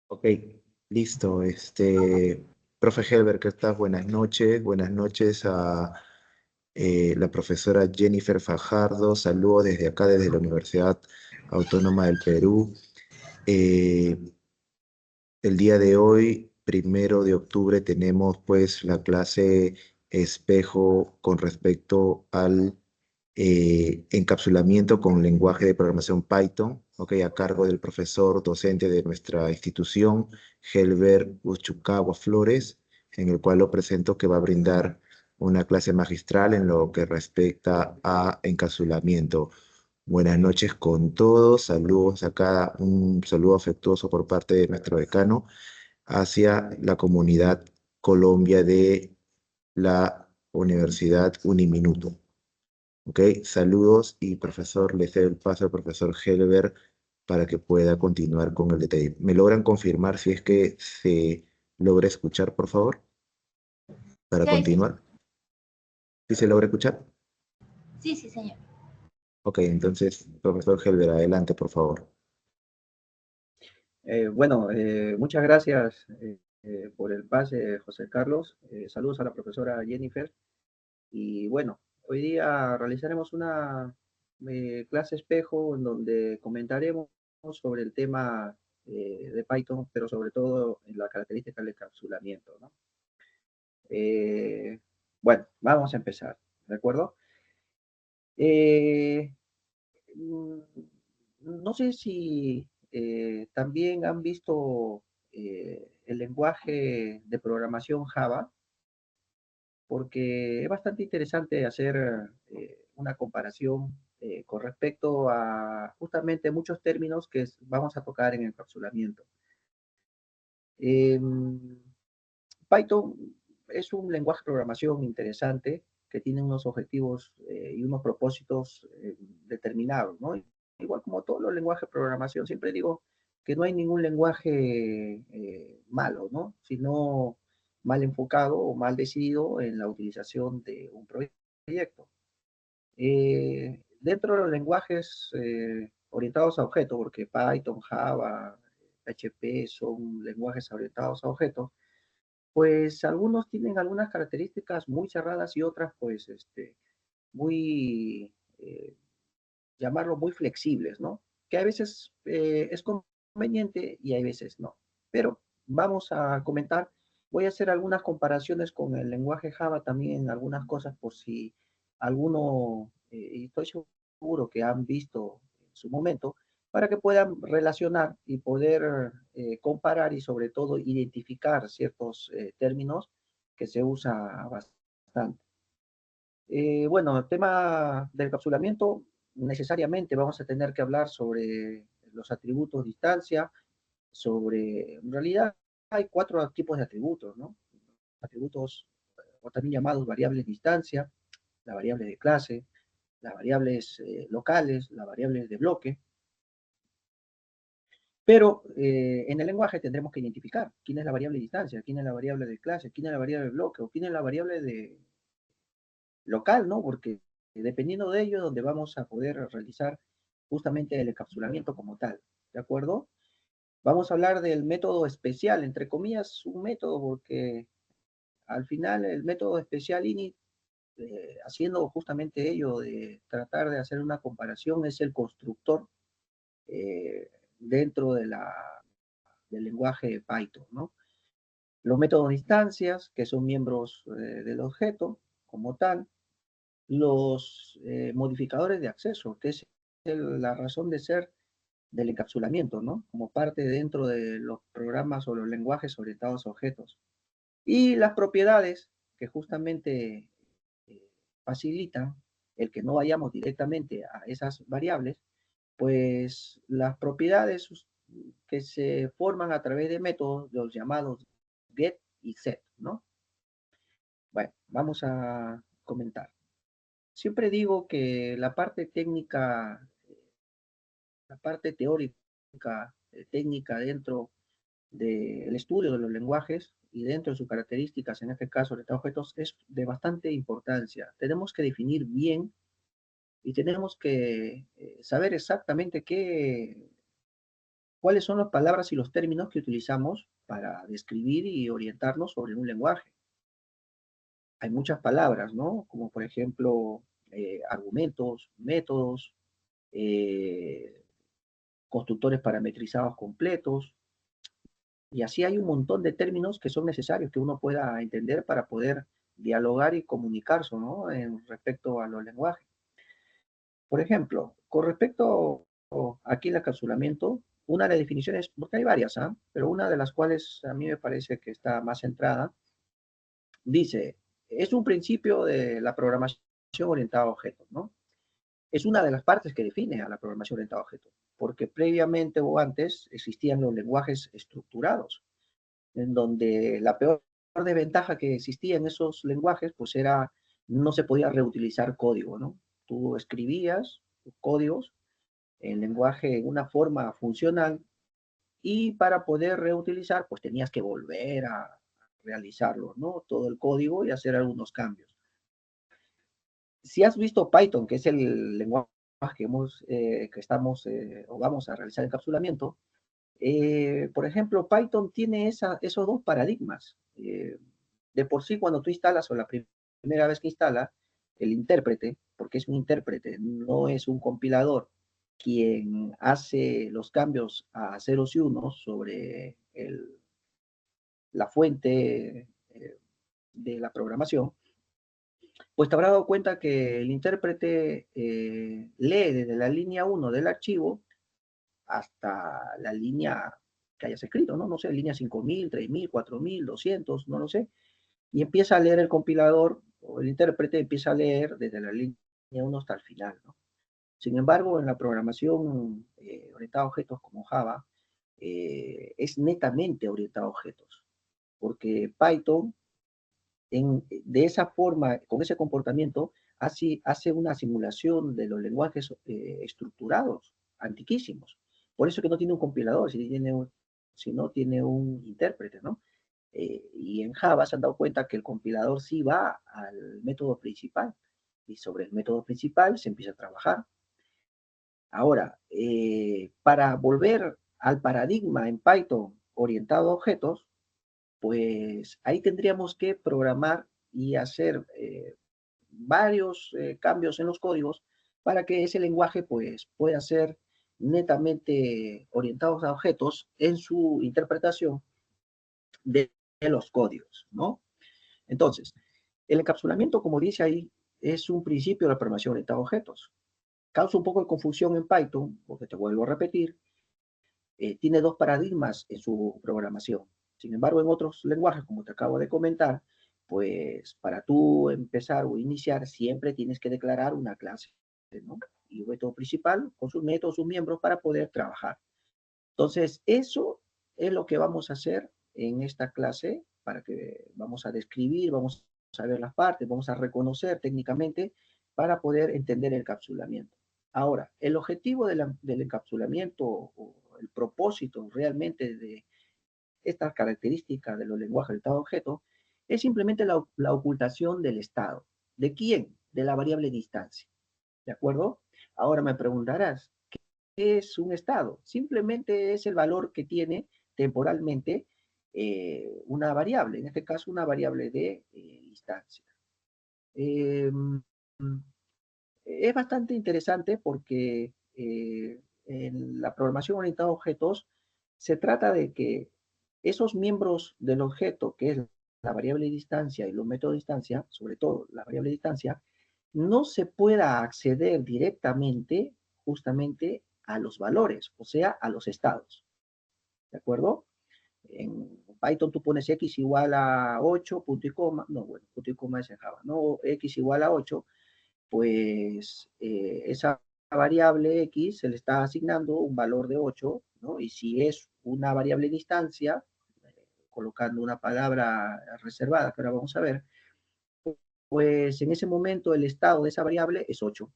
Ok, listo. Profe Helber, ¿qué tal? Buenas noches. Buenas noches a la profesora Jennifer Fajardo. Saludos desde acá, desde la Universidad Autónoma del Perú. Eh, el día de hoy, 1 de octubre, tenemos pues la clase espejo con respecto al encapsulamiento con lenguaje de programación Python, ok, a cargo del profesor docente de nuestra institución, Helber Uchukawa Flores, en el cual lo presento que va a brindar una clase magistral en lo que respecta a encapsulamiento. Buenas noches con todos, saludos acá, un saludo afectuoso por parte de nuestro decano hacia la comunidad Colombia de la Universidad Uniminuto. Ok, saludos y profesor, le cedo el paso al profesor Helber para que pueda continuar con el detalle. ¿Me logran confirmar si es que se logra escuchar, por favor, para Sí, sí, continuar? ¿Sí se logra escuchar? sí, sí, señor. Ok, entonces, profesor Helber, adelante, por favor. Muchas gracias por el pase, José Carlos. Saludos a la profesora Jennifer. Y bueno, hoy día realizaremos una clase espejo en donde comentaremos sobre el tema de Python, pero sobre todo en la característica del encapsulamiento, ¿no? Eh, bueno, vamos a empezar, ¿de acuerdo? Eh, mm, no sé si también han visto el lenguaje de programación Java, porque es bastante interesante hacer una comparación con respecto a justamente muchos términos que vamos a tocar en el encapsulamiento. Python es un lenguaje de programación interesante que tiene unos objetivos y unos propósitos determinados, ¿no? Igual como todos los lenguajes de programación, siempre digo que no hay ningún lenguaje malo, ¿no? Sino mal enfocado o mal decidido en la utilización de un proyecto. Dentro de los lenguajes orientados a objetos, porque Python, Java, PHP son lenguajes orientados a objetos, pues algunos tienen algunas características muy cerradas y otras, pues, muy, llamarlo muy flexibles, ¿no? Que a veces es conveniente y a veces no. Pero vamos a comentar, voy a hacer algunas comparaciones con el lenguaje Java también en algunas cosas por si alguno, y estoy seguro que han visto en su momento, para que puedan relacionar y poder comparar y sobre todo identificar ciertos términos que se usa bastante. Bueno, el tema del encapsulamiento, necesariamente vamos a tener que hablar sobre los atributos de distancia, sobre, en realidad hay 4 tipos de atributos, ¿no? Atributos, o también llamados variables de distancia, la variable de clase, las variables locales, las variables de bloque. Pero en el lenguaje tendremos que identificar quién es la variable de distancia, quién es la variable de clase, quién es la variable de bloque o quién es la variable de local, ¿no? Porque dependiendo de ello, donde vamos a poder realizar justamente el encapsulamiento como tal, ¿de acuerdo? Vamos a hablar del método especial, entre comillas, un método, porque al final el método especial init, haciendo justamente ello de tratar de hacer una comparación, es el constructor dentro del lenguaje Python, ¿no? Los métodos de instancias, que son miembros del objeto como tal, los modificadores de acceso, que es la razón de ser del encapsulamiento, ¿no? Como parte dentro de los programas o los lenguajes orientados a objetos. Y las propiedades que justamente eh, facilitan el que no vayamos directamente a esas variables, pues las propiedades que se forman a través de métodos, los llamados get y set, ¿no? Bueno, vamos a comentar. Siempre digo que la parte técnica, la parte teórica, técnica dentro del estudio de los lenguajes y dentro de sus características, en este caso de objetos, es de bastante importancia. Tenemos que definir bien y tenemos que saber exactamente ¿Cuáles son las palabras y los términos que utilizamos para describir y orientarnos sobre un lenguaje? Hay muchas palabras, ¿no? Como por ejemplo, argumentos, métodos, eh, constructores parametrizados completos, y así hay un montón de términos que son necesarios que uno pueda entender para poder dialogar y comunicarse, ¿no? En respecto a los lenguajes. Por ejemplo, con respecto aquí al encapsulamiento, una de las definiciones, porque hay varias, ¿ah? Pero una de las cuales a mí me parece que está más centrada, dice, es un principio de la programación orientada a objetos, ¿no? Es una de las partes que define a la programación orientada a objetos, porque previamente o antes existían los lenguajes estructurados, en donde la peor desventaja que existía en esos lenguajes, pues era, no se podía reutilizar código, ¿no? Tú escribías tus códigos en lenguaje en una forma funcional y para poder reutilizar, pues tenías que volver a realizarlo, ¿no? Todo el código y hacer algunos cambios. Si has visto Python, que es el lenguaje que estamos o vamos a realizar encapsulamiento, por ejemplo, Python tiene esos dos paradigmas. De por sí, cuando tú instalas o la primera vez que instala el intérprete, porque es un intérprete, no es un compilador, quien hace los cambios a ceros y unos sobre la fuente de la programación, pues te habrás dado cuenta que el intérprete lee desde la línea 1 del archivo hasta la línea que hayas escrito, ¿no? No sé, línea 5000, 3000, 4000, 200, no lo sé. Y empieza a leer el compilador, o el intérprete empieza a leer desde la línea 1 hasta el final, ¿no? Sin embargo, en la programación orientada a objetos como Java, es netamente orientada a objetos, porque Python, de esa forma, con ese comportamiento, hace una simulación de los lenguajes estructurados, antiquísimos. Por eso que no tiene un compilador, si no tiene un intérprete, ¿no? Y en Java se han dado cuenta que el compilador sí va al método principal, y sobre el método principal se empieza a trabajar. Ahora, para volver al paradigma en Python orientado a objetos, pues ahí tendríamos que programar y hacer varios cambios en los códigos para que ese lenguaje pues pueda ser netamente orientado a objetos en su interpretación de los códigos, ¿no? Entonces, el encapsulamiento, como dice ahí, es un principio de la programación orientada a objetos. Causa un poco de confusión en Python, porque te vuelvo a repetir, tiene dos paradigmas en su programación. Sin embargo, en otros lenguajes, como te acabo de comentar, pues para tú empezar o iniciar, siempre tienes que declarar una clase, ¿no? Y un método principal con sus métodos, sus miembros para poder trabajar. Entonces, eso es lo que vamos a hacer en esta clase, para que vamos a describir, vamos a ver las partes, vamos a reconocer técnicamente para poder entender el encapsulamiento. Ahora, el objetivo del encapsulamiento o el propósito realmente de estas características de los lenguajes de estado objeto es simplemente la ocultación del estado. ¿De quién? De la variable distancia. ¿De acuerdo? Ahora me preguntarás, ¿qué es un estado? Simplemente es el valor que tiene temporalmente una variable, en este caso una variable de distancia. Eh, es bastante interesante porque en la programación orientada a objetos se trata de que esos miembros del objeto, que es la variable de distancia y los métodos de distancia, sobre todo la variable de distancia, no se pueda acceder directamente justamente a los valores, o sea, a los estados. ¿De acuerdo? En Python tú pones x igual a 8, punto y coma, no, bueno, punto y coma es en Java, ¿no? X igual a 8, pues esa variable x se le está asignando un valor de 8, ¿no? Y si es una variable de distancia, colocando una palabra reservada que ahora vamos a ver, pues en ese momento el estado de esa variable es 8,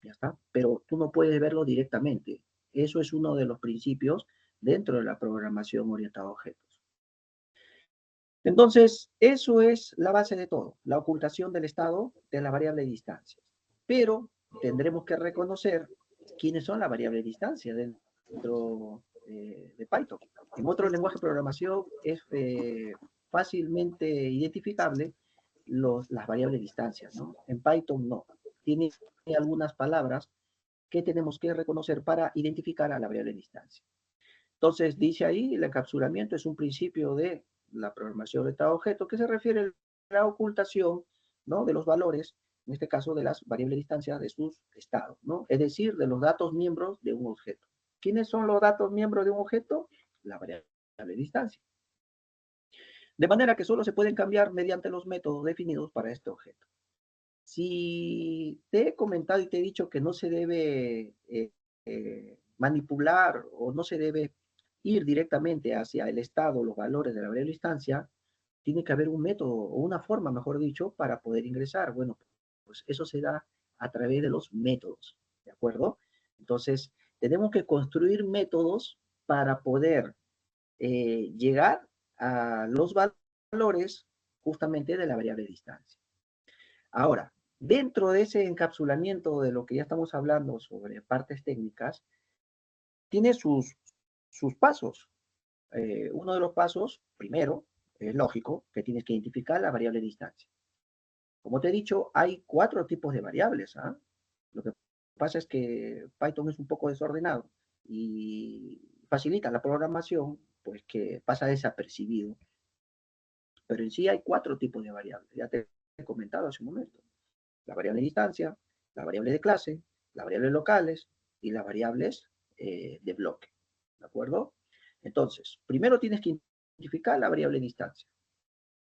ya está, pero tú no puedes verlo directamente. Eso es uno de los principios dentro de la programación orientada a objetos. Entonces, eso es la base de todo, la ocultación del estado de la variable de distancia. Pero tendremos que reconocer quiénes son las variables de distancia dentro de Python. En otro lenguaje de programación es fácilmente identificable las variables de distancia, ¿no? En Python no. Tiene algunas palabras que tenemos que reconocer para identificar a la variable de distancia. Entonces, dice ahí, el encapsulamiento es un principio de la programación orientada-objeto que se refiere a la ocultación, ¿no?, de los valores, en este caso de las variables de distancia de sus estados, ¿no? Es decir, de los datos miembros de un objeto. ¿Quiénes son los datos miembros de un objeto? La variable de distancia. De manera que solo se pueden cambiar mediante los métodos definidos para este objeto. Si te he comentado y te he dicho que no se debe manipular o no se debe ir directamente hacia el estado, los valores de la variable de instancia, tiene que haber un método o una forma, mejor dicho, para poder ingresar. Bueno, pues eso se da a través de los métodos, ¿de acuerdo? Entonces, tenemos que construir métodos para poder llegar a los valores justamente de la variable de distancia. Ahora, dentro de ese encapsulamiento de lo que ya estamos hablando sobre partes técnicas, tiene sus pasos. Uno de los pasos, primero, es lógico, que tienes que identificar la variable de distancia. Como te he dicho, hay 4 tipos de variables. Lo que pasa es que Python es un poco desordenado y facilita la programación, pues que pasa desapercibido. Pero en sí hay 4 tipos de variables. Ya te he comentado hace un momento. La variable de distancia, la variable de clase, las variables locales y las variables de bloque. ¿De acuerdo? Entonces, primero tienes que identificar la variable de distancia.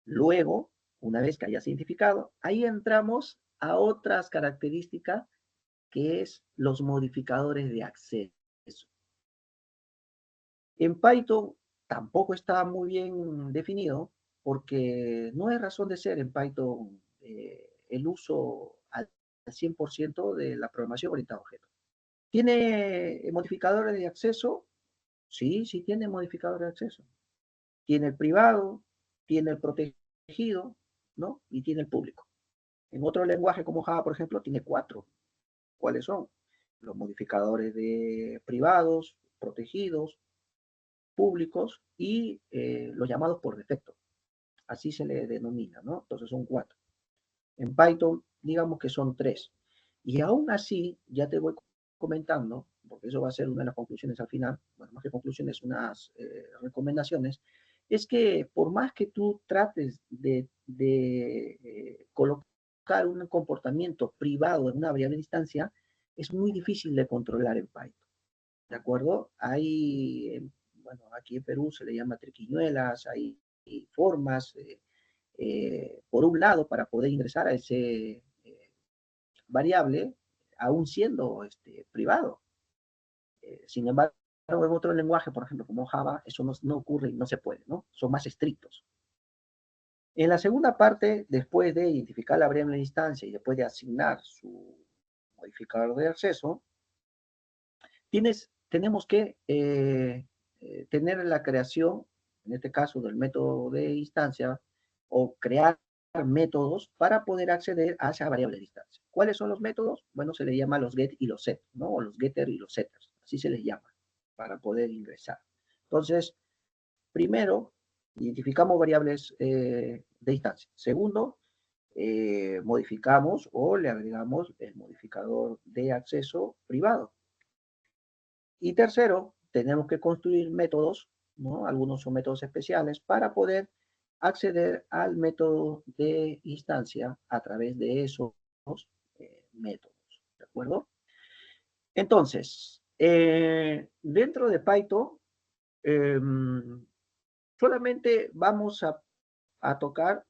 Luego, una vez que hayas identificado, ahí entramos a otras características que es los modificadores de acceso. En Python tampoco está muy bien definido porque no hay razón de ser en Python el uso al 100% de la programación orientada a objetos. ¿Tiene modificadores de acceso? Sí, sí tiene modificadores de acceso. Tiene el privado, tiene el protegido, ¿no? Y tiene el público. En otro lenguaje como Java, por ejemplo, tiene 4. ¿Cuáles son? Los modificadores de privados, protegidos, públicos y los llamados por defecto. Así se le denomina, ¿no? Entonces son 4. En Python, digamos que son 3. Y aún así, ya te voy comentando, porque eso va a ser una de las conclusiones al final, bueno, más que conclusiones, unas recomendaciones, es que por más que tú trates de colocar un comportamiento privado en una variable de instancia, es muy difícil de controlar en Python. ¿De acuerdo? Hay, bueno, aquí en Perú se le llama triquiñuelas, hay formas, por un lado, para poder ingresar a ese variable, aún siendo privado. Sin embargo, en otro lenguaje, por ejemplo, como Java, eso no ocurre y no se puede, ¿no? Son más estrictos. En la segunda parte, después de identificar la variable de instancia y después de asignar su modificador de acceso, tenemos que tener la creación, en este caso del método de instancia, o crear métodos para poder acceder a esa variable de distancia. ¿Cuáles son los métodos? Bueno, se les llama los get y los set, ¿no? O los getter y los setters, así se les llama, para poder ingresar. Entonces, primero, identificamos variables de distancia. Segundo, modificamos o le agregamos el modificador de acceso privado. Y tercero, tenemos que construir métodos, ¿no? Algunos son métodos especiales para poder acceder al método de instancia a través de esos métodos, ¿de acuerdo? Entonces, dentro de Python, solamente vamos a tocar,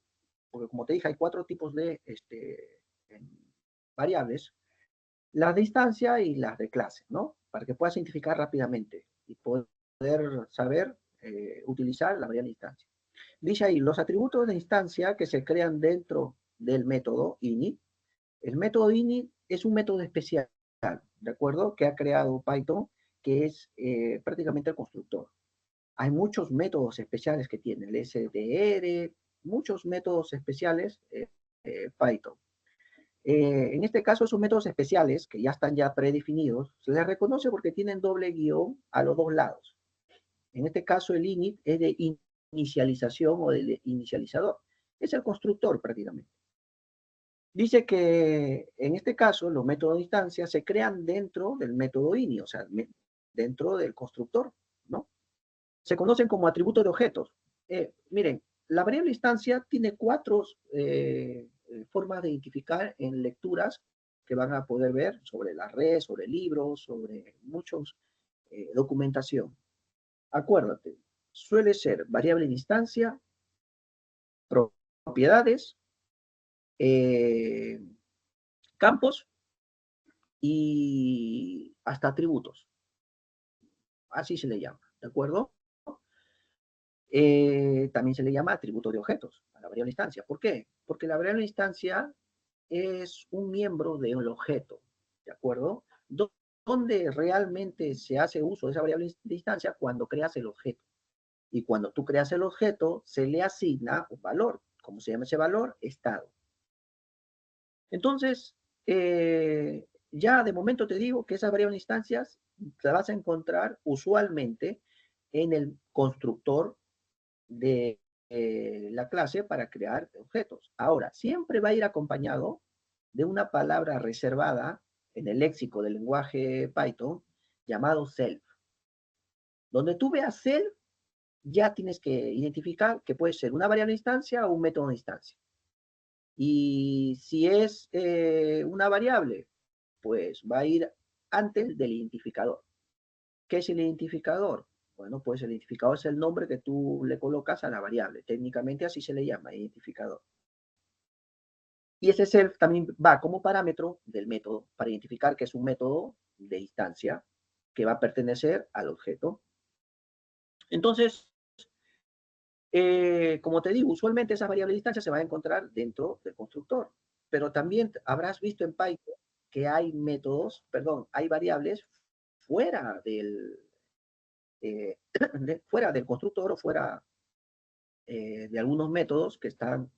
porque como te dije, hay 4 tipos de variables, las de instancia y las de clase, ¿no? Para que puedas identificar rápidamente y poder saber utilizar la variable de instancia. Dice ahí, los atributos de instancia que se crean dentro del método init. El método init es un método especial, ¿de acuerdo? Que ha creado Python, que es prácticamente el constructor. Hay muchos métodos especiales que tiene, el STR, muchos métodos especiales Python. En este caso, esos métodos especiales, que ya están ya predefinidos, se les reconoce porque tienen doble guión a los 2 lados. En este caso, el init es de inicialización o de inicializador. Es el constructor prácticamente. Dice que en este caso los métodos de instancia se crean dentro del método ini, o sea, dentro del constructor, ¿no? Se conocen como atributos de objetos. Miren, la variable instancia tiene cuatro formas de identificar en lecturas que van a poder ver sobre la red, sobre libros, sobre muchos documentación. Acuérdate, suele ser variable de instancia, propiedades, campos y hasta atributos. Así se le llama, ¿de acuerdo? También se le llama atributo de objetos a la variable instancia. ¿Por qué? Porque la variable instancia es un miembro del objeto, ¿de acuerdo? Donde realmente se hace uso de esa variable de instancia cuando creas el objeto. Y cuando tú creas el objeto, se le asigna un valor. ¿Cómo se llama ese valor? Estado. Entonces, ya de momento te digo que esas variables de instancias las vas a encontrar usualmente en el constructor de la clase para crear objetos. Ahora, siempre va a ir acompañado de una palabra reservada en el léxico del lenguaje Python llamado self. Donde tú veas self, ya tienes que identificar que puede ser una variable de instancia o un método de instancia. Y si es una variable, pues va a ir antes del identificador. ¿Qué es el identificador? Bueno, pues el identificador es el nombre que tú le colocas a la variable. Técnicamente así se le llama, identificador. Y ese self también va como parámetro del método para identificar que es un método de instancia que va a pertenecer al objeto. Entonces, como te digo, usualmente esa variable de instancia se va a encontrar dentro del constructor. Pero también habrás visto en Python que hay métodos, perdón, hay variables fuera del, fuera del constructor o fuera de algunos métodos que están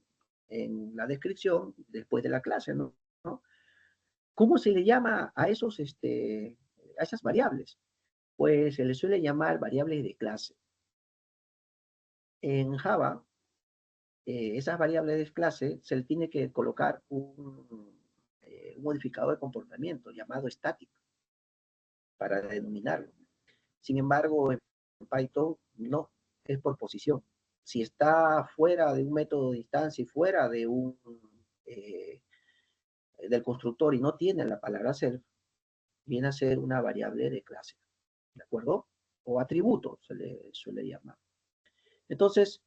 en la descripción después de la clase, ¿no? ¿Cómo se le llama a a esas variables? Pues se le suele llamar variables de clase. En Java, esas variables de clase se le tiene que colocar un modificador de comportamiento llamado static para denominarlo. Sin embargo, en Python no, es por posición. Si está fuera de un método de instancia y fuera de del constructor y no tiene la palabra self, viene a ser una variable de clase, ¿de acuerdo? O atributo se le suele llamar. Entonces,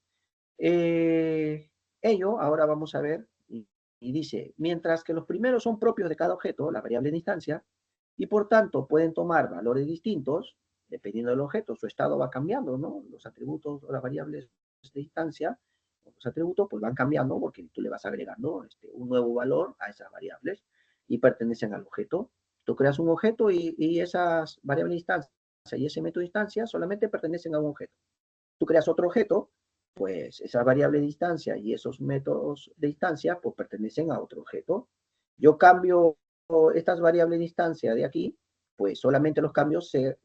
ahora vamos a ver, y dice, mientras que los primeros son propios de cada objeto, la variable de instancia, y por tanto pueden tomar valores distintos, dependiendo del objeto, su estado va cambiando, ¿no? Los atributos o las variables de instancia, los atributos pues van cambiando porque tú le vas agregando un nuevo valor a esas variables y pertenecen al objeto. Tú creas un objeto y esas variables de instancia y ese método de instancia solamente pertenecen a un objeto. Tú creas otro objeto, pues esa variable de instancia y esos métodos de instancia pues pertenecen a otro objeto. Yo cambio estas variables de instancia de aquí, pues solamente los cambios se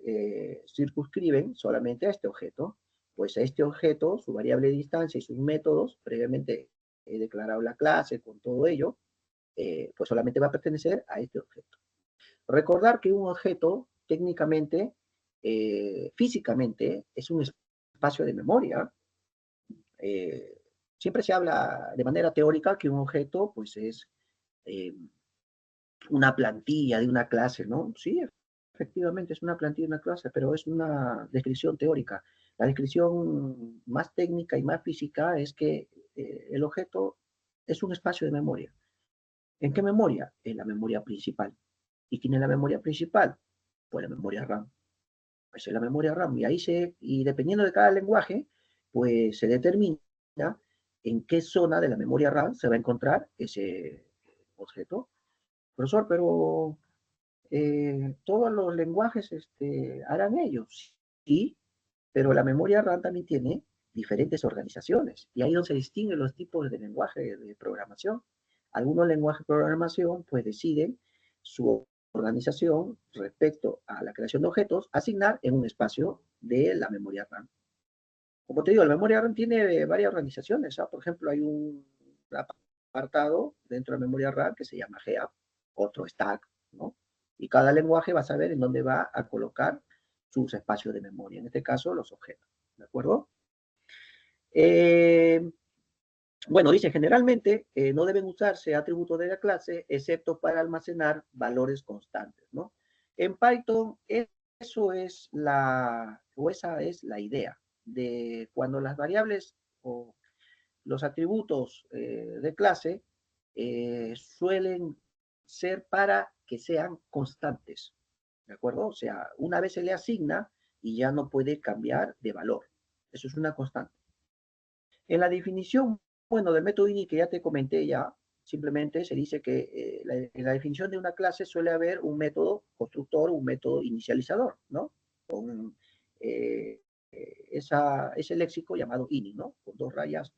circunscriben solamente a este objeto. Pues a este objeto, su variable de instancia y sus métodos, previamente he declarado la clase con todo ello, pues solamente va a pertenecer a este objeto. Recordar que un objeto técnicamente, físicamente, es un espacio de memoria. Siempre se habla de manera teórica que un objeto pues es una plantilla de una clase, ¿no? Sí, efectivamente es una plantilla de una clase, pero es una descripción teórica. La descripción más técnica y más física es que el objeto es un espacio de memoria. ¿En qué memoria? En la memoria principal. ¿Y quién es la memoria principal? Pues la memoria RAM. Pues es la memoria RAM. Y dependiendo de cada lenguaje, pues se determina en qué zona de la memoria RAM se va a encontrar ese objeto. Profesor, pero todos los lenguajes harán ellos, sí, pero la memoria RAM también tiene diferentes organizaciones y ahí es donde se distinguen los tipos de lenguaje de programación. Algunos lenguajes de programación pues deciden su organización respecto a la creación de objetos, asignar en un espacio de la memoria RAM. Como te digo, la memoria RAM tiene varias organizaciones. Por ejemplo, hay un apartado dentro de la memoria RAM que se llama GEAP, otro stack, ¿no? Y cada lenguaje va a saber en dónde va a colocar sus espacios de memoria, en este caso los objetos, ¿de acuerdo? Bueno, dice, generalmente no deben usarse atributos de la clase excepto para almacenar valores constantes, ¿no? En Python esa es la idea de cuando las variables o los atributos de clase suelen ser para que sean constantes, ¿de acuerdo? O sea, una vez se le asigna y ya no puede cambiar de valor. Eso es una constante. En la definición, bueno, del método ini que ya te comenté ya, simplemente se dice que en la definición de una clase suele haber un método constructor, un método inicializador, ¿no? Con ese léxico llamado ini, ¿no? Con dos rayas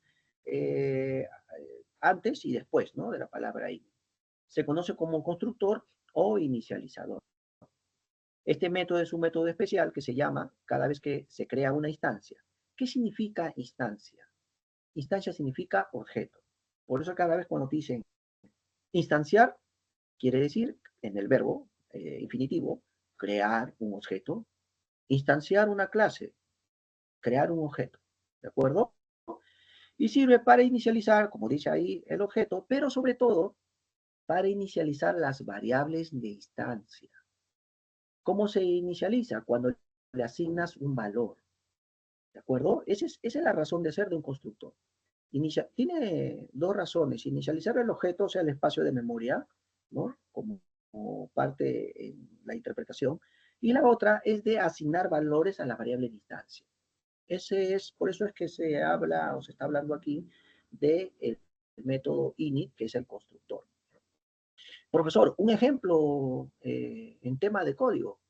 antes y después, ¿no? De la palabra ini. Se conoce como constructor o inicializador. Este método es un método especial que se llama cada vez que se crea una instancia. ¿Qué significa instancia? Instancia significa objeto. Por eso cada vez cuando te dicen instanciar, quiere decir, en el verbo infinitivo, crear un objeto. Instanciar una clase, crear un objeto. ¿De acuerdo? Y sirve para inicializar, como dice ahí, el objeto, pero sobre todo para inicializar las variables de instancia. ¿Cómo se inicializa? Cuando le asignas un valor. ¿De acuerdo? Esa es la razón de ser de un constructor. Tiene dos razones. Inicializar el objeto, o sea, el espacio de memoria, ¿no? Como parte en la interpretación. Y la otra es de asignar valores a la variable distancia. Por eso es que se habla o se está hablando aquí del método init, que es el constructor. Profesor, un ejemplo en tema de código.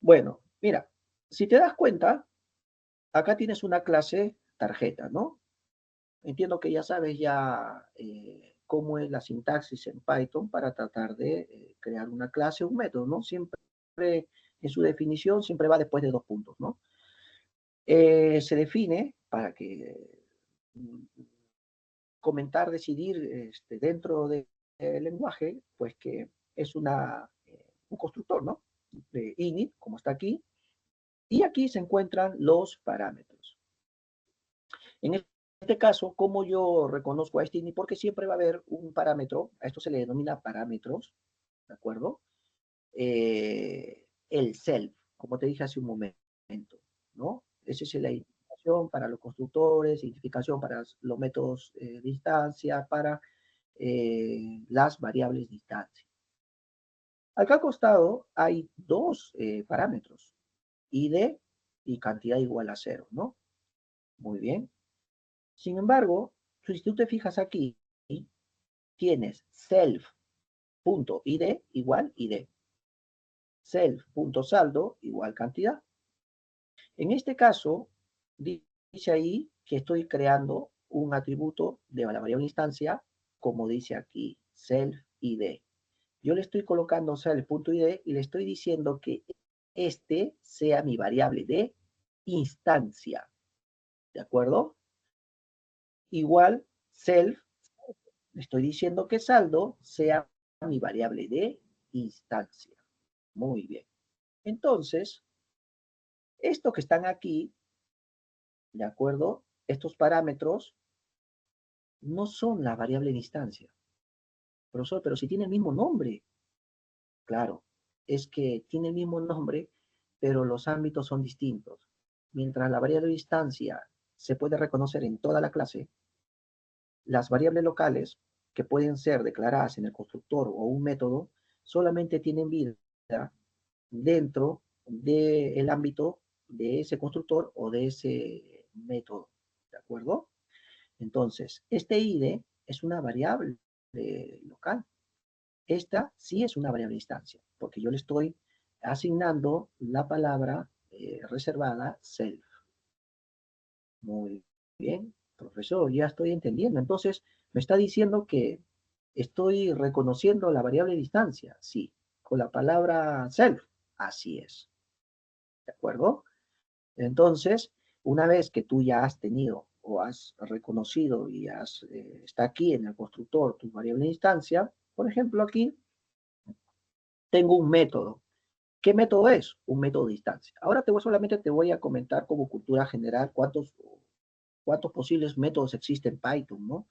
Bueno, mira, si te das cuenta, acá tienes una clase tarjeta, ¿no? Entiendo que ya sabes cómo es la sintaxis en Python para tratar de crear una clase o un método, ¿no? Siempre en su definición siempre va después de dos puntos, ¿no? Se define para que comentar, decidir dentro del lenguaje, pues que es un constructor, ¿no? De init, como está aquí, y aquí se encuentran los parámetros. En este caso, ¿cómo yo reconozco a este init? Porque siempre va a haber un parámetro, a esto se le denomina parámetros, ¿de acuerdo? El self, como te dije hace un momento, ¿no? Esa es la identificación para los constructores, identificación para los métodos de instancia, para las variables de instancia. Acá al costado hay dos parámetros, id y cantidad igual a 0, ¿no? Muy bien. Sin embargo, si tú te fijas aquí, tienes self.id igual id. Self.saldo igual cantidad. En este caso, dice ahí que estoy creando un atributo de la variable instancia, como dice aquí, self.id. Yo le estoy colocando self.id y le estoy diciendo que este sea mi variable de instancia. ¿De acuerdo? Igual self, le estoy diciendo que saldo sea mi variable de instancia. Muy bien. Entonces, estos que están aquí, ¿de acuerdo? Estos parámetros no son la variable de instancia. Profesor, pero si tiene el mismo nombre. Claro, es que tiene el mismo nombre, pero los ámbitos son distintos. Mientras la variable de instancia se puede reconocer en toda la clase, las variables locales, que pueden ser declaradas en el constructor o un método, solamente tienen vida dentro del ámbito de ese constructor o de ese método. ¿De acuerdo? Entonces, este id es una variable local. Esta sí es una variable de instancia, porque yo le estoy asignando la palabra reservada self. Muy bien, profesor, ya estoy entendiendo. Entonces, me está diciendo que estoy reconociendo la variable de distancia. Sí, con la palabra self. Así es. ¿De acuerdo? Entonces, una vez que tú ya has tenido o has reconocido y está aquí en el constructor tu variable de instancia, por ejemplo, aquí tengo un método. ¿Qué método es? Un método de instancia. Ahora solamente te voy a comentar como cultura general cuántos posibles métodos existen en Python, ¿no?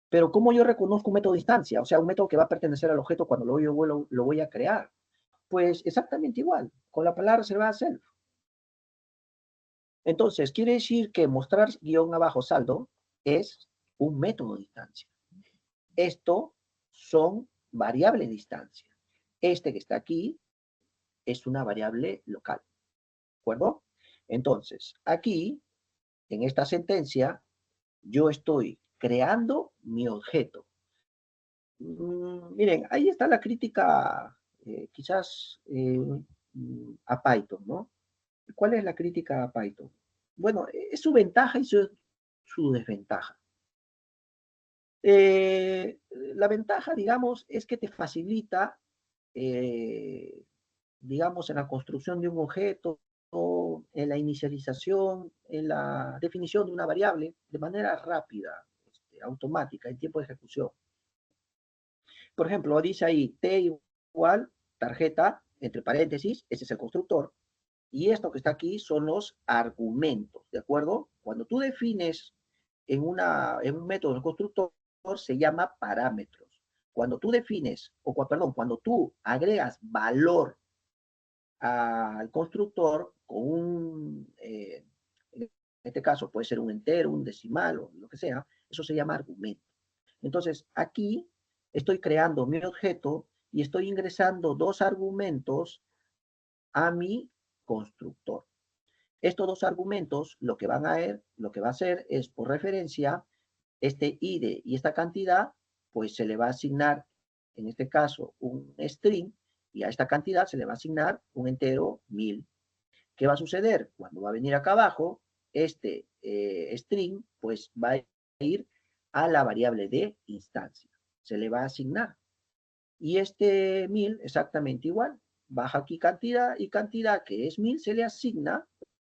Pero ¿cómo yo reconozco un método de instancia? O sea, un método que va a pertenecer al objeto cuando lo voy a crear. Pues exactamente igual, con la palabra reservada self. Entonces, quiere decir que mostrar guión abajo saldo es un método de instancia. Esto son variables de instancia. Este que está aquí es una variable local. ¿De acuerdo? Entonces, aquí, en esta sentencia, yo estoy creando mi objeto. Miren, ahí está la crítica, quizás a Python, ¿no? ¿Cuál es la crítica a Python? Bueno, es su ventaja y su desventaja. La ventaja, digamos, es que te facilita, digamos, en la construcción de un objeto, en la inicialización, en la definición de una variable de manera rápida, automática, en tiempo de ejecución. Por ejemplo, dice ahí T igual tarjeta, entre paréntesis, ese es el constructor, y esto que está aquí son los argumentos, ¿de acuerdo? Cuando tú defines en un método del constructor, se llama parámetros. Cuando tú defines, perdón, cuando tú agregas valor al constructor con en este caso puede ser un entero, un decimal o lo que sea, eso se llama argumento. Entonces, aquí estoy creando mi objeto y estoy ingresando dos argumentos a mi constructor. Estos dos argumentos lo que va a hacer es, por referencia, este id y esta cantidad, pues se le va a asignar, en este caso, un string, y a esta cantidad se le va a asignar un entero 1000. ¿Qué va a suceder? Cuando va a venir acá abajo, este string, pues va a ir a la variable de instancia. Se le va a asignar. Y este 1000 exactamente igual. Baja aquí cantidad y cantidad, que es 1000, se le asigna,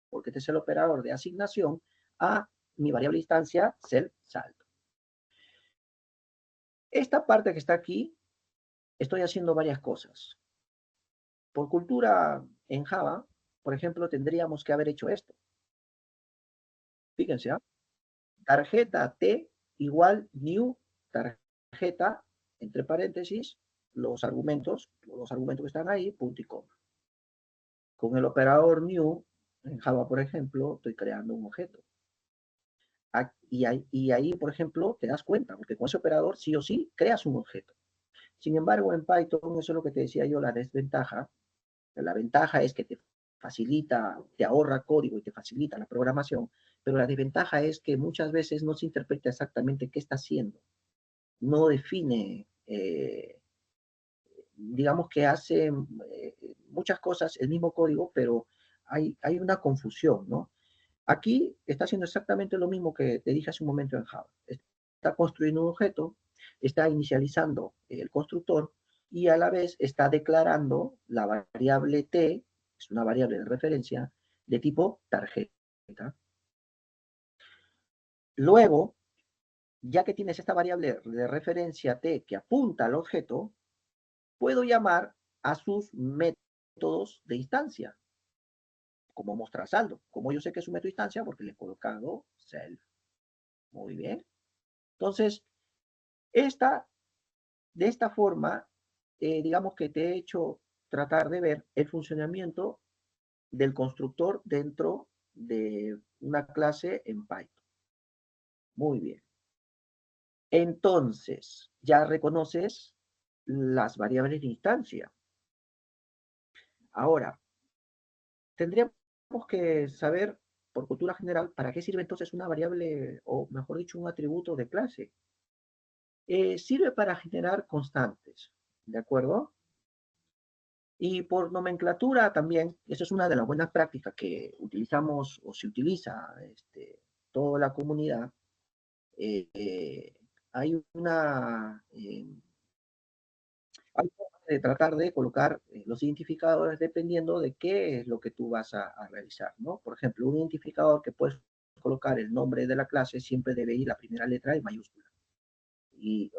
porque este es el operador de asignación, a mi variable de instancia, self saldo. Esta parte que está aquí, estoy haciendo varias cosas. Por cultura en Java, por ejemplo, tendríamos que haber hecho esto. Fíjense, ¿ah? Tarjeta T igual new tarjeta, entre paréntesis, los argumentos que están ahí, punto y coma. Con el operador new, en Java, por ejemplo, estoy creando un objeto. Y ahí, por ejemplo, te das cuenta, porque con ese operador sí o sí creas un objeto. Sin embargo, en Python, eso es lo que te decía yo, la desventaja. La ventaja es que te facilita, te ahorra código y te facilita la programación, pero la desventaja es que muchas veces no se interpreta exactamente qué está haciendo. No define, digamos que hace muchas cosas, el mismo código, pero hay una confusión, ¿no? Aquí está haciendo exactamente lo mismo que te dije hace un momento en Java. Está construyendo un objeto, está inicializando el constructor y a la vez está declarando la variable t, es una variable de referencia, de tipo tarjeta. Luego, ya que tienes esta variable de referencia t que apunta al objeto, puedo llamar a sus métodos de instancia, como mostrar saldo. Como yo sé que es un método de instancia, porque le he colocado self. Muy bien. Entonces, de esta forma, digamos que te he hecho tratar de ver el funcionamiento del constructor dentro de una clase en Python. Muy bien. Entonces, ya reconoces las variables de instancia. Ahora, tendríamos que saber, por cultura general, para qué sirve entonces una variable, o mejor dicho, un atributo de clase. Sirve para generar constantes, ¿de acuerdo? Y por nomenclatura también, eso es una de las buenas prácticas que utilizamos o se utiliza toda la comunidad. Hay una hay forma de tratar de colocar los identificadores dependiendo de qué es lo que tú vas a realizar, ¿no? Por ejemplo, un identificador que puedes colocar el nombre de la clase siempre debe ir la primera letra en mayúscula. Y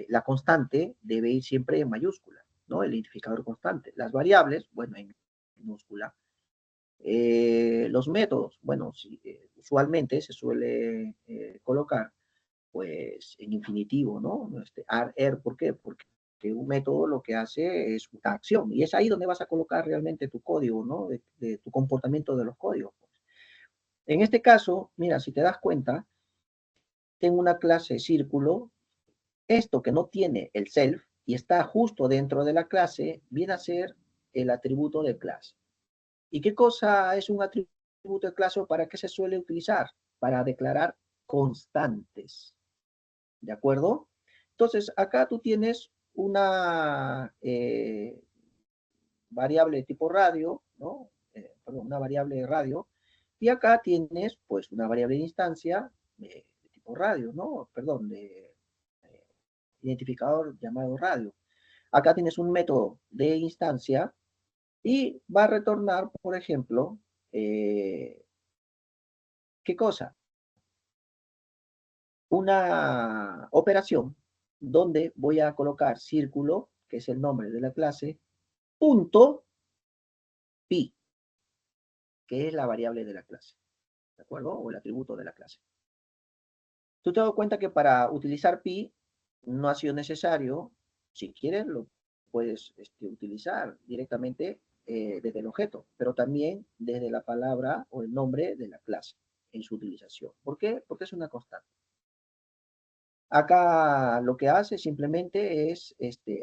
la constante debe ir siempre en mayúscula, ¿no? El identificador constante. Las variables, bueno, en minúscula. Los métodos, bueno, usualmente se suele colocar pues en infinitivo, ¿no? ¿Por qué? Porque un método lo que hace es una acción y es ahí donde vas a colocar realmente tu código, ¿no? De tu comportamiento de los códigos. En este caso, mira, si te das cuenta, tengo una clase círculo, esto que no tiene el self y está justo dentro de la clase, viene a ser el atributo de clase. ¿Y qué cosa es un atributo de clase o para qué se suele utilizar? Para declarar constantes. ¿De acuerdo? Entonces, acá tú tienes una variable de tipo radio, ¿no? Perdón, una variable de radio. Y acá tienes, pues, una variable de instancia de tipo radio, ¿no? Perdón, de identificador llamado radio. Acá tienes un método de instancia y va a retornar, por ejemplo, ¿qué cosa? Una operación donde voy a colocar círculo, que es el nombre de la clase, punto pi, que es la variable de la clase, ¿de acuerdo? O el atributo de la clase. Tú te das cuenta que para utilizar pi no ha sido necesario, si quieres lo puedes utilizar directamente desde el objeto, pero también desde la palabra o el nombre de la clase en su utilización. ¿Por qué? Porque es una constante. Acá lo que hace simplemente es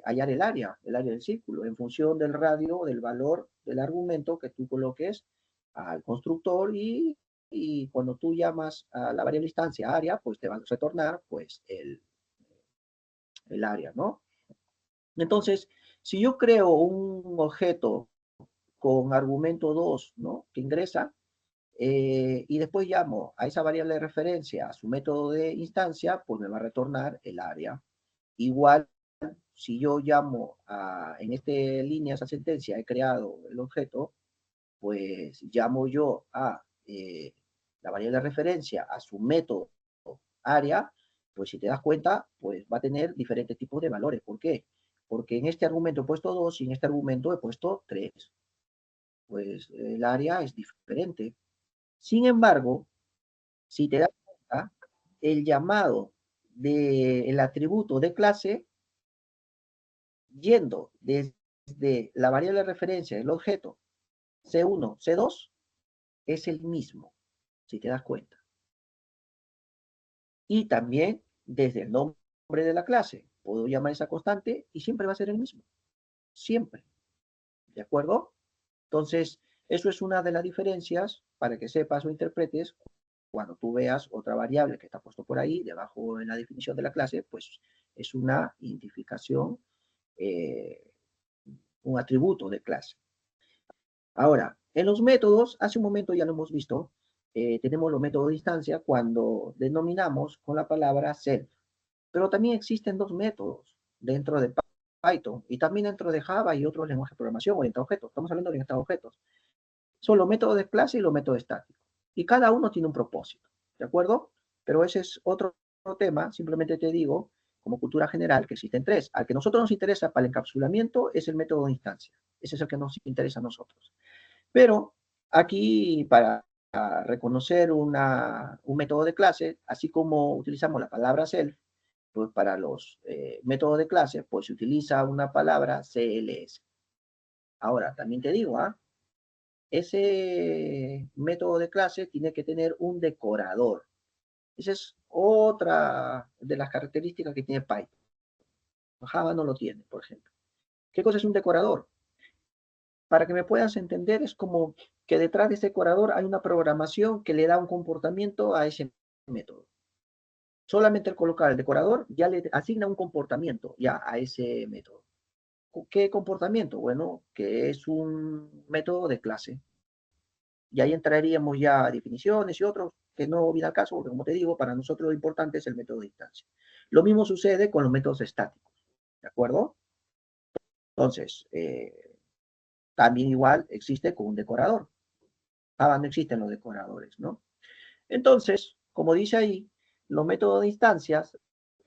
hallar el área del círculo, en función del radio, del valor del argumento que tú coloques al constructor y cuando tú llamas a la variable instancia área, pues te va a retornar pues el área, ¿no? Entonces, si yo creo un objeto con argumento 2, ¿no? Que ingresa, y después llamo a esa variable de referencia a su método de instancia, pues me va a retornar el área. Igual, si yo llamo en esta línea, esa sentencia, he creado el objeto, pues llamo yo a la variable de referencia a su método área, pues si te das cuenta, pues va a tener diferentes tipos de valores. ¿Por qué? Porque en este argumento he puesto 2 y en este argumento he puesto 3. Pues el área es diferente. Sin embargo, si te das cuenta, el llamado del atributo de clase, yendo desde la variable de referencia del objeto C1, C2, es el mismo, si te das cuenta. Y también desde el nombre de la clase, puedo llamar esa constante y siempre va a ser el mismo. Siempre. ¿De acuerdo? Entonces, eso es una de las diferencias para que sepas o interpretes cuando tú veas otra variable que está puesto por ahí, debajo en la definición de la clase, pues es una identificación, un atributo de clase. Ahora, en los métodos, hace un momento ya lo hemos visto, tenemos los métodos de instancia cuando denominamos con la palabra self. Pero también existen dos métodos dentro de Python y también dentro de Java y otros lenguajes de programación orientados a objetos. Estamos hablando de orientados a objetos. Son los métodos de clase y los métodos estáticos. Y cada uno tiene un propósito, ¿de acuerdo? Pero ese es otro tema, simplemente te digo, como cultura general, que existen tres. Al que a nosotros nos interesa para el encapsulamiento es el método de instancia. Ese es el que nos interesa a nosotros. Pero aquí, para reconocer un método de clase, así como utilizamos la palabra self, pues para los métodos de clase, pues se utiliza una palabra CLS. Ahora, también te digo, ese método de clase tiene que tener un decorador. Esa es otra de las características que tiene Python. Java no lo tiene, por ejemplo. ¿Qué cosa es un decorador? Para que me puedas entender, es como que detrás de ese decorador hay una programación que le da un comportamiento a ese método. Solamente al colocar el decorador ya le asigna un comportamiento ya a ese método. ¿Qué comportamiento? Bueno, que es un método de clase. Y ahí entraríamos ya a definiciones y otros que no viene al caso, porque como te digo, para nosotros lo importante es el método de instancia. Lo mismo sucede con los métodos estáticos, ¿de acuerdo? Entonces, también igual existe con un decorador. Java no existen los decoradores, ¿no? Entonces, como dice ahí, los métodos de instancias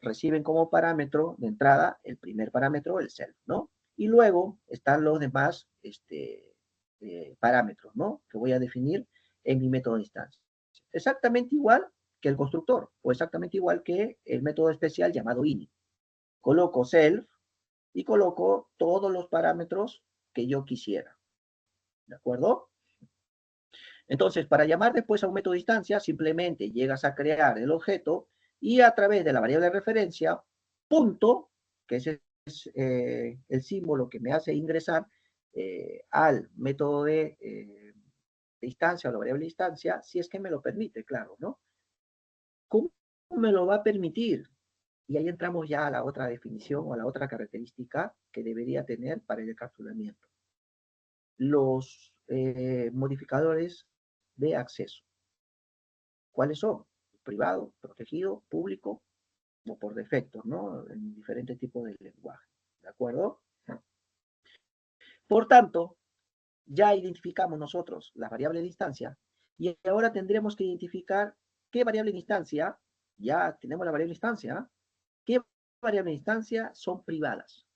reciben como parámetro de entrada el primer parámetro, el self, ¿no? Y luego están los demás parámetros, ¿no? Que voy a definir en mi método de instancia. Exactamente igual que el constructor, o exactamente igual que el método especial llamado init. Coloco self y coloco todos los parámetros que yo quisiera. ¿De acuerdo? Entonces, para llamar después a un método de instancia, simplemente llegas a crear el objeto y a través de la variable de referencia, punto, que es el símbolo que me hace ingresar al método de instancia o la variable de instancia, si es que me lo permite, claro, ¿no? ¿Cómo me lo va a permitir? Y ahí entramos ya a la otra definición o a la otra característica que debería tener para el encapsulamiento. Los modificadores de acceso. ¿Cuáles son? Privado, protegido, público o por defecto, ¿no? En diferentes tipos de lenguaje. ¿De acuerdo? Por tanto, ya identificamos nosotros la variable de instancia y ahora tendremos que identificar qué variable de instancia, ya tenemos la variable de instancia, qué variable de instancia son privadas.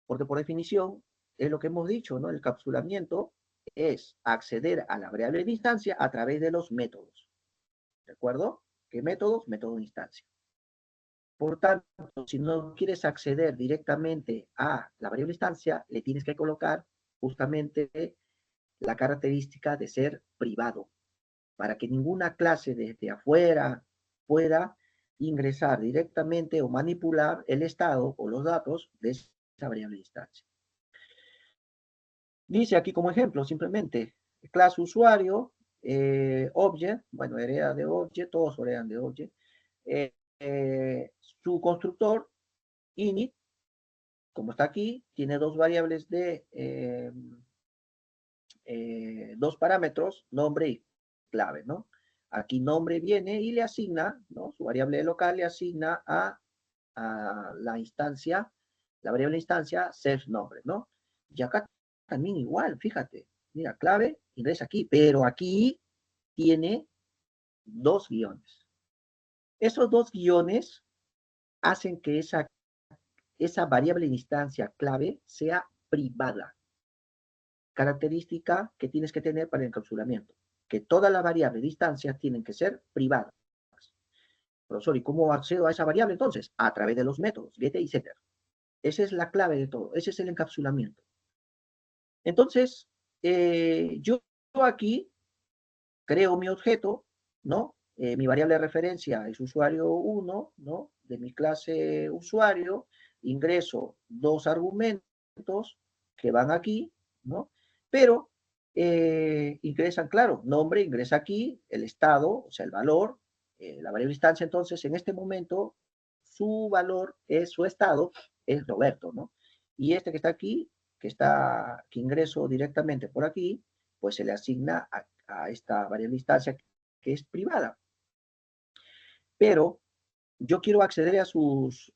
Porque por definición, es lo que hemos dicho, ¿no? El encapsulamiento es acceder a la variable de instancia a través de los métodos. ¿De acuerdo? ¿Qué métodos? Método de instancia. Por tanto, si no quieres acceder directamente a la variable instancia, le tienes que colocar justamente la característica de ser privado, para que ninguna clase desde afuera pueda ingresar directamente o manipular el estado o los datos de esa variable instancia. Dice aquí como ejemplo, simplemente, clase usuario, object, bueno, hereda de object, todos heredan de object, su constructor, init, como está aquí, tiene dos variables de, dos parámetros, nombre y clave, ¿no? Aquí nombre viene y le asigna, ¿no? Su variable local le asigna a la instancia, la variable instancia, self nombre, ¿no? Y acá también igual, fíjate, mira, clave, ingresa aquí, pero aquí tiene dos guiones. Esos dos guiones hacen que esa variable de instancia clave sea privada. Característica que tienes que tener para el encapsulamiento, que todas las variables de instancia tienen que ser privadas. Profesor, ¿y cómo accedo a esa variable entonces? A través de los métodos, get y setter. Esa es la clave de todo, ese es el encapsulamiento. Entonces, yo aquí creo mi objeto, ¿no? Mi variable de referencia es usuario 1, ¿no? De mi clase usuario, ingreso dos argumentos que van aquí, ¿no? Pero ingresan, claro, nombre ingresa aquí, el estado, o sea, el valor, la variable instancia, entonces, en este momento, su valor es su estado, es Roberto, ¿no? Y este que está aquí, que ingreso directamente por aquí, pues se le asigna a esta variable instancia que es privada. Pero yo quiero acceder a sus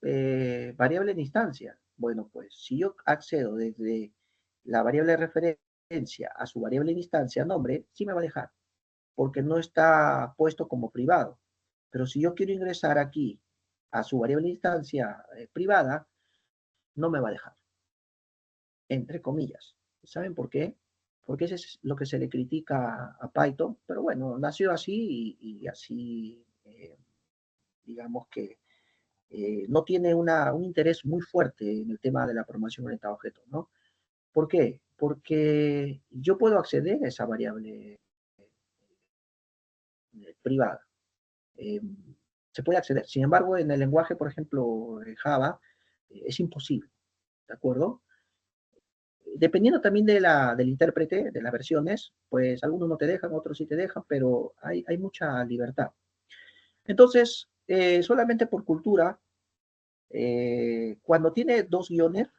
variables de instancia. Bueno, pues si yo accedo desde la variable de referencia a su variable de instancia, nombre, sí me va a dejar, porque no está puesto como privado. Pero si yo quiero ingresar aquí a su variable de instancia privada, no me va a dejar, entre comillas. ¿Saben por qué? Porque eso es lo que se le critica a Python, pero bueno, nació así y así, digamos que no tiene un interés muy fuerte en el tema de la programación orientada a objetos, ¿no? ¿Por qué? Porque yo puedo acceder a esa variable privada. Eh, se puede acceder. Sin embargo, en el lenguaje, por ejemplo, Java, es imposible, ¿de acuerdo? Dependiendo también del intérprete, de las versiones, pues algunos no te dejan, otros sí te dejan, pero hay mucha libertad. Entonces, solamente por cultura, cuando tiene dos guiones,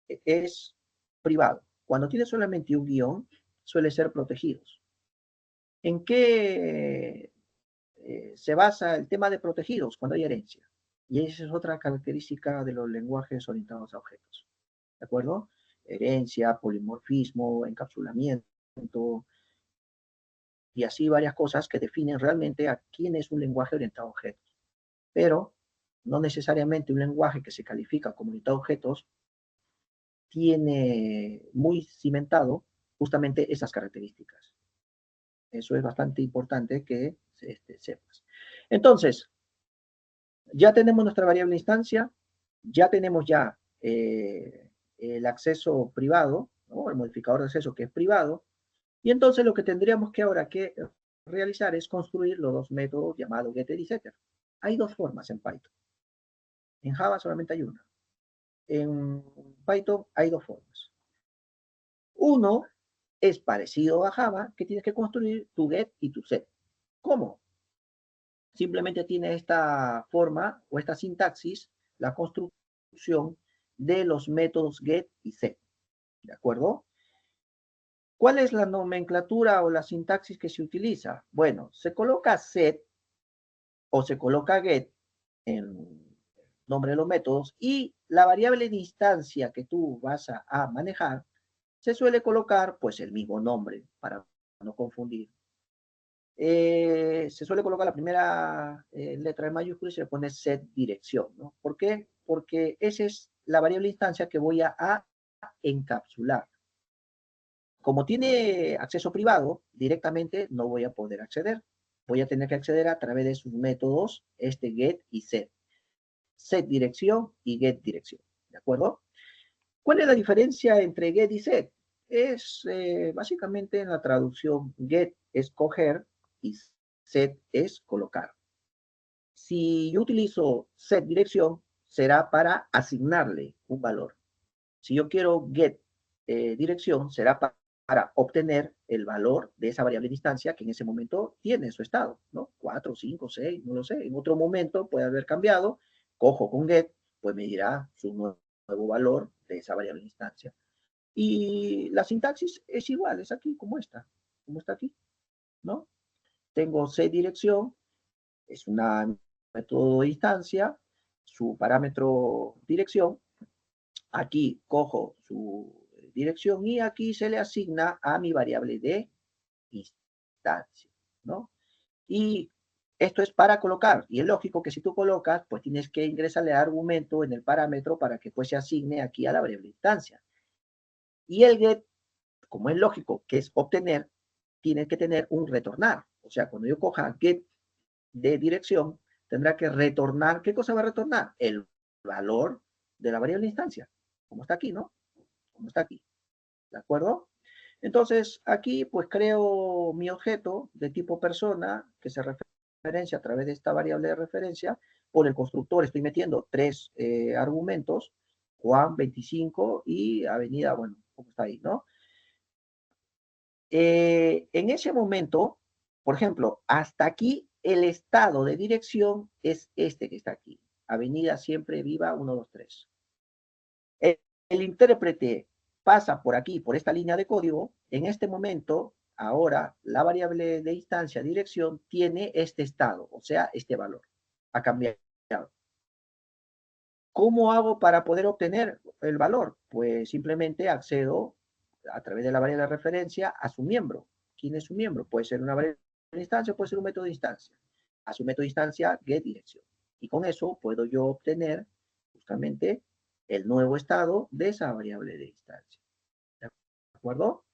es privado. Cuando tiene solamente un guión, suele ser protegidos. ¿En qué se basa el tema de protegidos? Cuando hay herencia. Y esa es otra característica de los lenguajes orientados a objetos. ¿de acuerdo? Herencia, polimorfismo, encapsulamiento, y así varias cosas que definen realmente a quién es un lenguaje orientado a objetos. Pero no necesariamente un lenguaje que se califica como orientado a objetos tiene muy cimentado justamente esas características. Eso es bastante importante que sepas. Entonces, ya tenemos nuestra variable instancia, ya tenemos ya el acceso privado, ¿no? El modificador de acceso que es privado, y entonces lo que tendríamos que ahora que realizar es construir los dos métodos llamados getter y setter. Hay dos formas en Python. En Java solamente hay una. En Python hay dos formas. Uno es parecido a Java, que tienes que construir tu get y tu set. ¿Cómo? Simplemente tiene esta forma o esta sintaxis, la construcción de los métodos get y set. ¿De acuerdo? ¿Cuál es la nomenclatura o la sintaxis que se utiliza? Bueno, se coloca set o se coloca get en nombre de los métodos y la variable de instancia que tú vas a manejar se suele colocar pues el mismo nombre para no confundir. Se suele colocar la primera letra de mayúscula y se le pone set dirección, ¿no? ¿Por qué? Porque esa es la variable de instancia que voy a encapsular. Como tiene acceso privado, directamente no voy a poder acceder. Voy a tener que acceder a través de sus métodos get y set. Set dirección y get dirección, ¿de acuerdo? ¿Cuál es la diferencia entre get y set? Es básicamente en la traducción get es coger y set es colocar. Si yo utilizo set dirección, será para asignarle un valor. Si yo quiero get dirección, será para obtener el valor de esa variable de instancia que en ese momento tiene su estado, ¿no? 4, 5, 6, no lo sé. En otro momento puede haber cambiado. Cojo con get, pues me dirá su nuevo valor de esa variable de instancia. Y la sintaxis es igual, es aquí como está aquí, ¿no? Tengo set dirección, es un método de instancia, su parámetro dirección. Aquí cojo su dirección y aquí se le asigna a mi variable de instancia, ¿no? Y esto es para colocar, y es lógico que si tú colocas, pues tienes que ingresarle argumento en el parámetro para que pues se asigne aquí a la variable de instancia. Y el get, como es lógico que es obtener, tiene que tener un retornar. O sea, cuando yo coja get de dirección, tendrá que retornar, ¿qué cosa va a retornar? El valor de la variable de instancia, como está aquí, ¿no? Como está aquí, ¿de acuerdo? Entonces, aquí pues creo mi objeto de tipo persona que se referencia a través de esta variable de referencia. Por el constructor estoy metiendo tres argumentos, Juan 25 y Avenida, bueno, como está ahí, ¿no? En ese momento, por ejemplo, hasta aquí el estado de dirección es este que está aquí. Avenida Siempre Viva 123. El intérprete pasa por aquí, por esta línea de código. En este momento, ahora, la variable de instancia dirección tiene este estado, o sea, este valor. Ha cambiado. ¿Cómo hago para poder obtener el valor? Pues simplemente accedo a través de la variable de referencia a su miembro. ¿Quién es su miembro? Puede ser una variable de instancia, puede ser un método de instancia. A su método de instancia, get dirección. Y con eso puedo yo obtener justamente el nuevo estado de esa variable de instancia. ¿De acuerdo?